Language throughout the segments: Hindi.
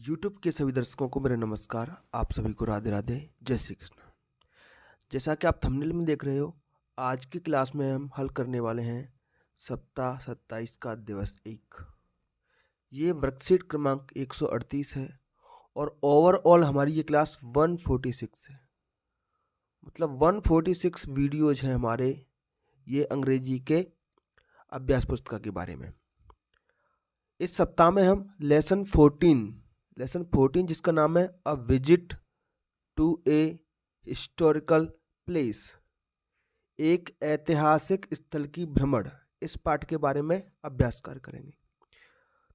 यूट्यूब के सभी दर्शकों को मेरा नमस्कार। आप सभी को राधे राधे, जय श्री कृष्ण। जैसा कि आप थंबनेल में देख रहे हो, आज की क्लास में हम हल करने वाले हैं सप्ताह 27 का दिवस 1। ये वर्कशीट क्रमांक 138 है और ओवरऑल हमारी ये क्लास 146 है। मतलब 146 वीडियोज हैं हमारे ये अंग्रेजी के अभ्यास पुस्तिका के बारे में। इस सप्ताह में हम लेसन 14 जिसका नाम है a visit to a historical place, एक ऐतिहासिक स्थल की भ्रमण, इस पाठ के बारे में अभ्यास कार्य करेंगे।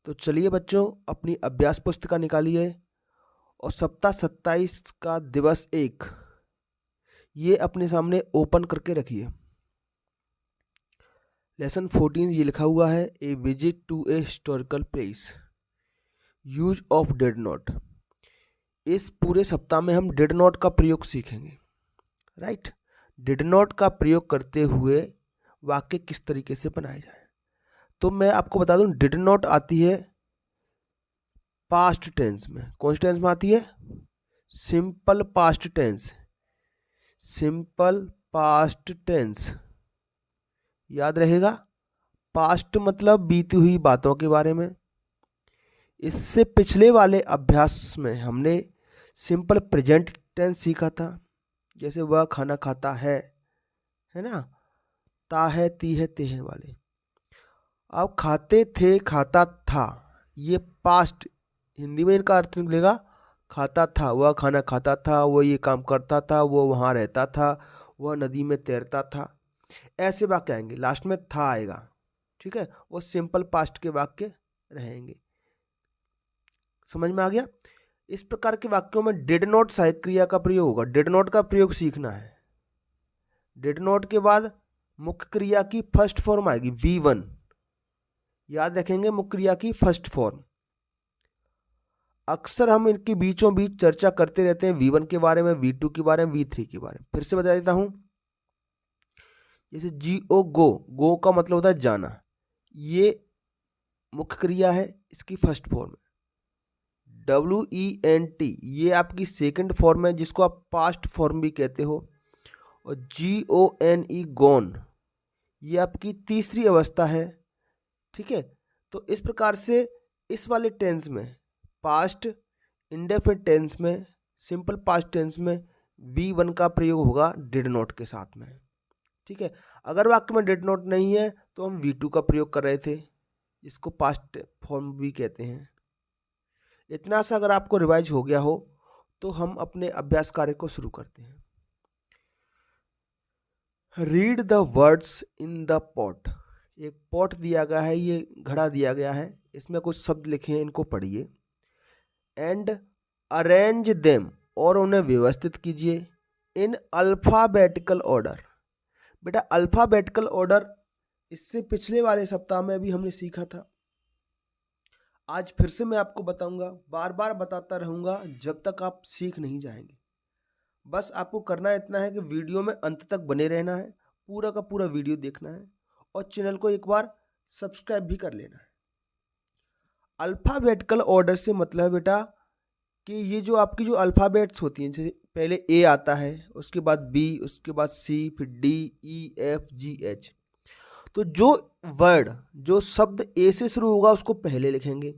तो चलिए बच्चों, अपनी अभ्यास पुस्तिका निकालिए और सप्ताह 27 का दिवस 1 ये अपने सामने ओपन करके रखिए। लेसन 14 ये लिखा हुआ है a visit to a historical place, use of did not. इस पूरे सप्ताह में हम डिड नॉट का प्रयोग सीखेंगे। राइट, डिड नॉट का प्रयोग करते हुए वाक्य किस तरीके से बनाए जाए। तो मैं आपको बता दूं, डिड नॉट आती है पास्ट टेंस में। कौन सी टेंस में आती है? Simple past tense. Simple past tense याद रहेगा। पास्ट मतलब बीती हुई बातों के बारे में। इससे पिछले वाले अभ्यास में हमने सिंपल प्रेजेंट टेंस सीखा था, जैसे वह खाना खाता है ना, ता है, ती है, ते है वाले। अब खाते थे, खाता था, ये पास्ट, हिंदी में इनका अर्थ निकलेगा खाता था, वह खाना खाता था, वह ये काम करता था, वह वहाँ रहता था, वह नदी में तैरता था। ऐसे वाक्य आएंगे, लास्ट में था आएगा। ठीक है, वो सिंपल पास्ट के वाक्य रहेंगे। समझ में आ गया? इस प्रकार के वाक्यों में डिड नॉट सहायक क्रिया का प्रयोग होगा। डिड नॉट का प्रयोग सीखना है। डिड नॉट के बाद मुख्य क्रिया की फर्स्ट फॉर्म आएगी V1। याद रखेंगे, मुख्य क्रिया की फर्स्ट फॉर्म। अक्सर हम इनके बीचों बीच चर्चा करते रहते हैं, V1 के बारे में, V2 के बारे में, V3 के बारे में। फिर से बता देता हूं, जैसे GO गो का मतलब होता है जाना, ये मुख्य क्रिया है, इसकी फर्स्ट फॉर्म है। WENT ये आपकी सेकंड फॉर्म है, जिसको आप पास्ट फॉर्म भी कहते हो। और GONE गॉन ये आपकी तीसरी अवस्था है। ठीक है, तो इस प्रकार से इस वाले टेंस में, पास्ट इंडेफिनिट टेंस में, सिंपल पास्ट टेंस में V1 का प्रयोग होगा डिड नॉट के साथ में। ठीक है, अगर वाक्य में डिड नॉट नहीं है तो हम V2 का प्रयोग कर रहे थे, जिसको पास्ट फॉर्म भी कहते हैं। इतना सा अगर आपको रिवाइज हो गया हो तो हम अपने अभ्यास कार्य को शुरू करते हैं। Read the words in the pot. एक पॉट दिया गया है, ये घड़ा दिया गया है, इसमें कुछ शब्द लिखे हैं, इनको पढ़िए। एंड अरेंज देम, और उन्हें व्यवस्थित कीजिए। In alphabetical order. बेटा अल्फाबेटिकल ऑर्डर इससे पिछले वाले सप्ताह में भी हमने सीखा था। आज फिर से मैं आपको बताऊंगा, बार बार बताता रहूंगा जब तक आप सीख नहीं जाएंगे। बस आपको करना इतना है कि वीडियो में अंत तक बने रहना है, पूरा का पूरा वीडियो देखना है और चैनल को एक बार सब्सक्राइब भी कर लेना है। अल्फ़ाबेटिकल ऑर्डर से मतलब है बेटा कि ये जो आपकी जो अल्फ़ाबेट्स होती हैं, जैसे पहले A आता है, उसके बाद B, उसके बाद C, फिर D, E, F, G, H। तो जो वर्ड, जो शब्द A से शुरू होगा उसको पहले लिखेंगे,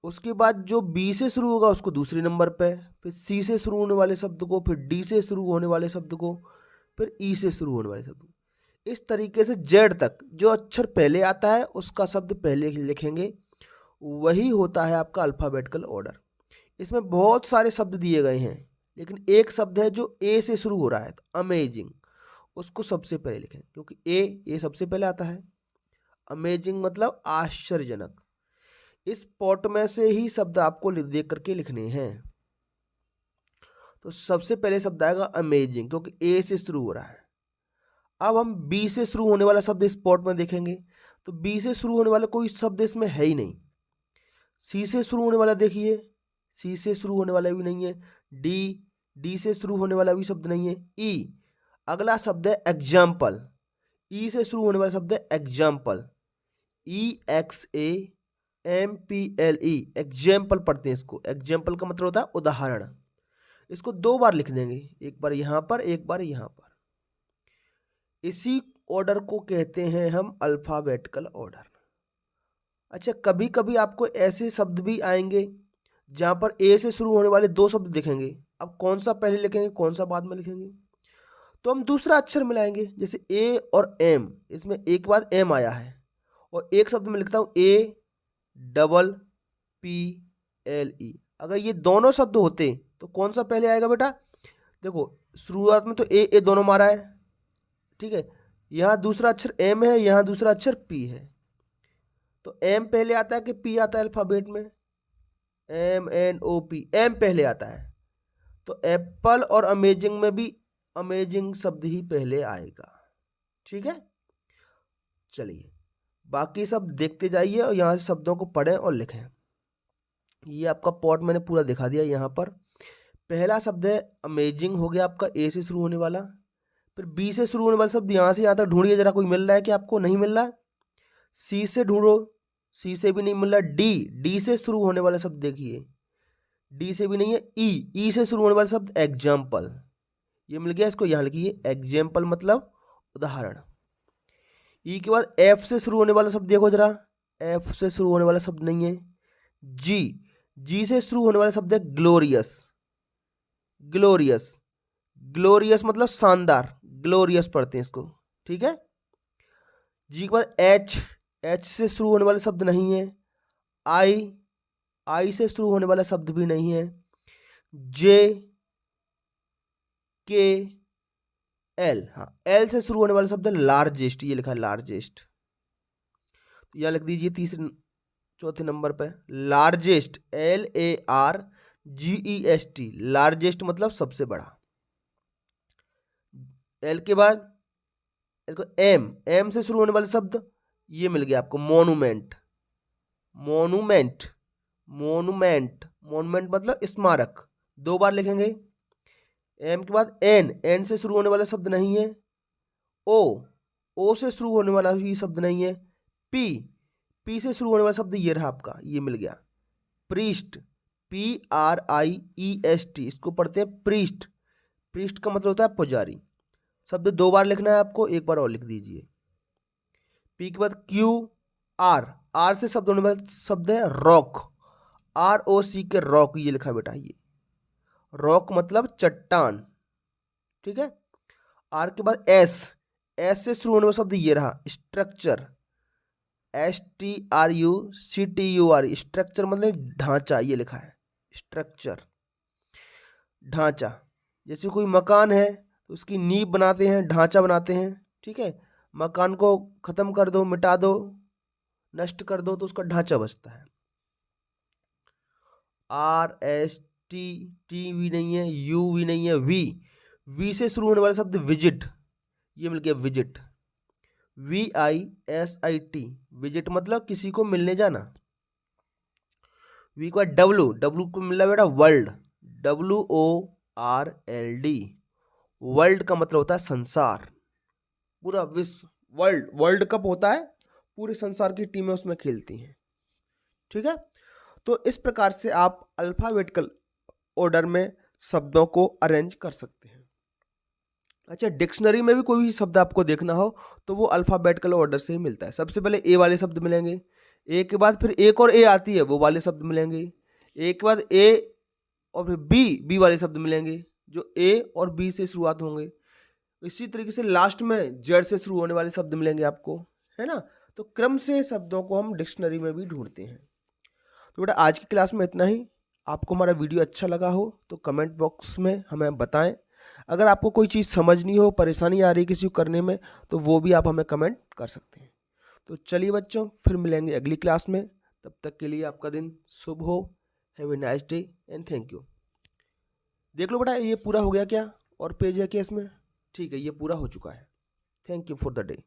उसके बाद जो B से शुरू होगा उसको दूसरे नंबर पे, फिर C से शुरू होने वाले शब्द को, फिर D से शुरू होने वाले शब्द को, फिर E से शुरू होने वाले शब्द को। इस तरीके से Z तक जो अक्षर पहले आता है उसका शब्द पहले लिखेंगे, वही होता है आपका अल्फ़ाबेटिकल ऑर्डर। इसमें बहुत सारे शब्द दिए गए हैं, लेकिन एक शब्द है जो A से शुरू हो रहा है, तो अमेजिंग, उसको सबसे पहले लिखें, क्योंकि ए सबसे पहले आता है। अमेजिंग मतलब आश्चर्यजनक। इस पॉट में से ही शब्द आपको देख करके लिखने हैं। तो सबसे पहले शब्द आएगा अमेजिंग, क्योंकि ए से शुरू हो रहा है। अब हम बी से शुरू होने वाला शब्द इस पॉट में देखेंगे, तो बी से शुरू होने वाला कोई शब्द इसमें है ही नहीं। सी से शुरू होने वाला देखिए, सी से शुरू होने वाला भी नहीं है। डी से शुरू होने वाला भी शब्द नहीं है। ई, अगला शब्द है एग्जाम्पल। ई से शुरू होने वाला शब्द है एग्जाम्पल, EXA MPLE, एग्जाम्पल पढ़ते हैं इसको। एग्जाम्पल का मतलब होता है उदाहरण। इसको 2 बार लिख देंगे, एक बार यहाँ पर, एक बार यहाँ पर। इसी ऑर्डर को कहते हैं हम अल्फाबेटिकल ऑर्डर। अच्छा, कभी कभी आपको ऐसे शब्द भी आएंगे जहाँ पर ए से शुरू होने वाले 2 शब्द दिखेंगे। अब कौन सा पहले लिखेंगे, कौन सा बाद में लिखेंगे, तो हम दूसरा अक्षर मिलाएंगे। जैसे ए और एम, इसमें एक के बाद एम आया है, और एक शब्द में लिखता हूँ APPLE। अगर ये दोनों शब्द होते तो कौन सा पहले आएगा बेटा? देखो, शुरुआत में तो ए दोनों मारा है, ठीक है। यहाँ दूसरा अक्षर एम है, यहाँ दूसरा अक्षर पी है, तो एम पहले आता है कि पी आता है अल्फाबेट में? MNOP, एम पहले आता है। तो एप्पल और अमेजिंग में भी अमेजिंग शब्द ही पहले आएगा, ठीक है। चलिए, बाकी सब देखते जाइए और यहाँ से शब्दों को पढ़ें और लिखें। ये आपका पॉट मैंने पूरा दिखा दिया। यहाँ पर पहला शब्द है अमेजिंग, हो गया आपका ए से शुरू होने वाला। फिर बी से शुरू होने वाला शब्द यहाँ से यहाँ तक ढूंढिए जरा, कोई मिल रहा है कि आपको? नहीं मिल रहा। सी से ढूंढो, सी से भी नहीं मिल रहा। डी से शुरू होने वाला शब्द देखिए, डी से भी नहीं है। ई से शुरू होने वाला शब्द एग्जाम्पल, ये मिल गया। इसको यहाँ लिखिए, एग्जाम्पल मतलब उदाहरण। ई के बाद एफ से शुरू होने वाला शब्द देखो जरा, एफ से शुरू होने वाला शब्द नहीं है। जी से शुरू होने वाला शब्द है ग्लोरियस, ग्लोरियस मतलब शानदार, ग्लोरियस पढ़ते हैं इसको, ठीक है। जी के बाद एच से शुरू होने वाला शब्द नहीं है। आई से शुरू होने वाला शब्द भी नहीं है। JKL, हाँ, एल से शुरू होने वाला शब्द है लार्जेस्ट, ये लिखा है लार्जेस्ट। यह लिख दीजिए चौथे नंबर पे, लार्जेस्ट, LARGEST, लार्जेस्ट मतलब सबसे बड़ा। एल के बाद एम से शुरू होने वाला शब्द ये मिल गया आपको, मोनूमेंट मतलब स्मारक, 2 बार लिखेंगे। एम के बाद एन से शुरू होने वाला शब्द नहीं है। ओ से शुरू होने वाला भी शब्द नहीं है। पी से शुरू होने वाला शब्द ये रहा आपका, ये मिल गया, प्रीस्ट, PRIEST, इसको पढ़ते हैं प्रीस्ट का मतलब होता है पुजारी। शब्द 2 बार लिखना है आपको, एक बार और लिख दीजिए। पी के बाद आर से शब्द होने वाला शब्द है रॉक, ROC के रॉक, ये लिखा बेटा, ये रॉक मतलब चट्टान, ठीक है। आर के बाद एस से शुरू होने वाला शब्द ये रहा, स्ट्रक्चर, STRUCTUR, स्ट्रक्चर मतलब ढांचा, ये लिखा है स्ट्रक्चर, ढांचा। जैसे कोई मकान है तो उसकी नींव बनाते हैं, ढांचा बनाते हैं, ठीक है। मकान को खत्म कर दो, मिटा दो, नष्ट कर दो तो उसका ढांचा बचता है। RST भी नहीं है, U भी नहीं है। वी से शुरू होने वाला शब्द विजिट, ये मिल गया विजिट, VISIT, विजिट मतलब किसी को मिलने जाना। वी के बाद डब्लू को मिल रहा बेटा वर्ल्ड, WORLD, वर्ल्ड का मतलब होता है संसार, पूरा विश्व। वर्ल्ड कप होता है, पूरे संसार की टीमें उसमें खेलती हैं, ठीक है। तो इस प्रकार से आप अल्फाबेटिकल ऑर्डर में शब्दों को अरेंज कर सकते हैं। अच्छा, डिक्शनरी में भी कोई भी शब्द आपको देखना हो तो वो अल्फाबेटिकल ऑर्डर से ही मिलता है। सबसे पहले ए वाले शब्द मिलेंगे, ए के बाद फिर एक और ए आती है, वो वाले शब्द मिलेंगे। ए के बाद ए और फिर बी वाले शब्द मिलेंगे, जो ए और बी से शुरुआत होंगे। इसी तरीके से लास्ट में जेड से शुरू होने वाले शब्द मिलेंगे आपको, है ना। तो क्रम से शब्दों को हम डिक्शनरी में भी ढूंढते हैं। तो बेटा आज की क्लास में इतना ही। आपको हमारा वीडियो अच्छा लगा हो तो कमेंट बॉक्स में हमें बताएं। अगर आपको कोई चीज़ समझनी हो, परेशानी आ रही है किसी को करने में, तो वो भी आप हमें कमेंट कर सकते हैं। तो चलिए बच्चों, फिर मिलेंगे अगली क्लास में। तब तक के लिए आपका दिन शुभ हो। Have a nice day and thank you. देख लो बेटा, ये पूरा हो गया क्या? और पेज है क्या इसमें? ठीक है, ये पूरा हो चुका है। Thank you for the day.